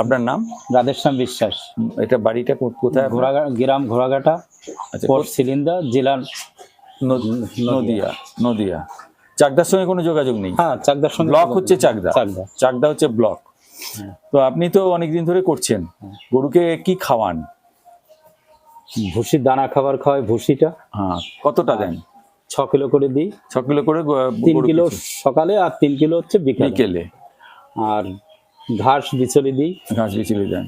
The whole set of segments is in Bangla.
আপনার নাম? রাধেশ্যাম বিশ্বাস। এটা বাড়িটা কোথায়? গ্রাম ঘোড়াঘাটা, আচ্ছা, পোস্ট সিলিন্দা, জেলা নদিয়া। নদিয়া। চাকদার সঙ্গে কোনো যোগাযোগ নেই? হ্যাঁ, চাকদার সঙ্গে। ব্লক হচ্ছে চাকদা। চাকদা। চাকদা হচ্ছে ব্লক। তো আপনি তো অনেকদিন ধরে করছেন, গরুকে কি খাওয়ান? ভুসির দানা খাবার খাওয়াই, ভুসিটা। হ্যাঁ, কতটা দেন? 6 কিলো করে দিই। 6 কিলো করে? 3 কিলো সকালে আর 3 কিলো হচ্ছে বিকেলে। আর ঘাস বিচলি দিই। ঘাস বিচলি দেন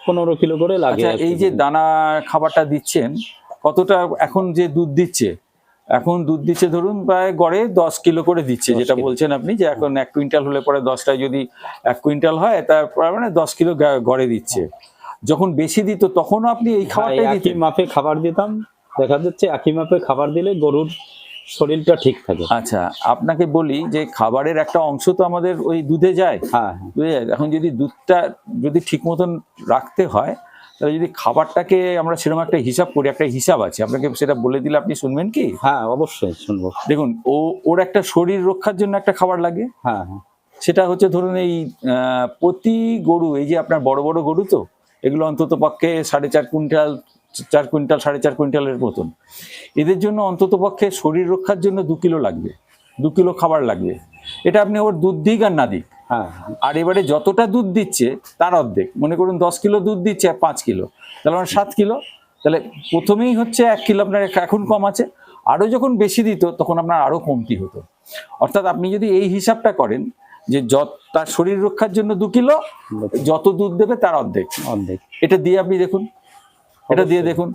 15 কিলো করে লাগে। আচ্ছা, এই যে দানা খাবারটা দিচ্ছেন, কতটা এখন যে দুধ দিচ্ছে? এখন দুধ দিচ্ছে ধরুন প্রায় গড়ে 10 কিলো করে দিচ্ছে, যেটা বলছেন আপনি যে এখন 1 কুইন্টাল হলে পরে 10টায় যদি 1 কুইন্টাল হয়, তার মানে 10 কিলো গড়ে দিচ্ছে। যখন বেশি দিত তখনও আপনি এই খাবারটাই দিতেন? একই মাপে খাবার দিতাম। দেখা যাচ্ছে একই মাপে খাবার দিলে গরুর শরীরটা ঠিক থাকে। আচ্ছা, আপনাকে বলি যে খাবারের একটা অংশ তো আমাদের ওই দুধে যায়। হ্যাঁ, এখন যদি দুধটা যদি ঠিক মতন রাখতে হয়, তাহলে যদি খাবারটাকে আমরা সেরকম একটা হিসাব করি, একটা হিসাব আছে, আপনাকে সেটা বলে দিলে আপনি শুনবেন কি? হ্যাঁ, অবশ্যই শুনবো। দেখুন, ওর একটা শরীর রক্ষার জন্য একটা খাবার লাগে। হ্যাঁ, সেটা হচ্ছে ধরুন এই প্রতি গরু, এই যে আপনার বড় বড় গরু, তো এগুলো অন্তত পক্ষে 4.5 কুইন্টাল, 4 কুইন্টাল, 4.5 কুইন্টালের মতন। এদের জন্য অন্তত পক্ষে শরীর রক্ষার জন্য 2 কিলো লাগবে, 2 কিলো খাবার লাগবে। এটা আপনি ওর দুধ দিক আর না দিক। হ্যাঁ। আর এবারে যতটা দুধ দিচ্ছে তার অর্ধেক, মনে করুন 10 কিলো দুধ দিচ্ছে, 5 কিলো, তাহলে আমার 7 কিলো। তাহলে প্রথমেই হচ্ছে 1 কিলো আপনার এখন কম আছে, আরও যখন বেশি দিত তখন আপনার আরও কমতি হতো। অর্থাৎ আপনি যদি এই হিসাবটা করেন যে তার শরীর রক্ষার জন্য 2 কিলো, যত দুধ দেবে তার অর্ধেক। এটা দিয়ে আপনি দেখুন, এটা দিয়ে দেখুন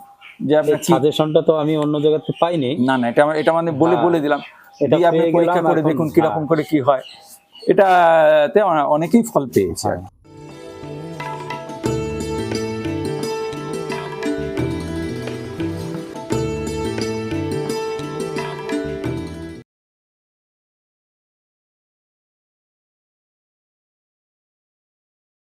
যে আপনার সাজেশনটা তো আমি অন্য জায়গাতে পাইনি। না, এটা মানে বলে দিলাম, এটা আপনি পরীক্ষা করে দেখুন কিরকম করে কি হয়। এটাতে অনেকেই ফল পেয়েছে।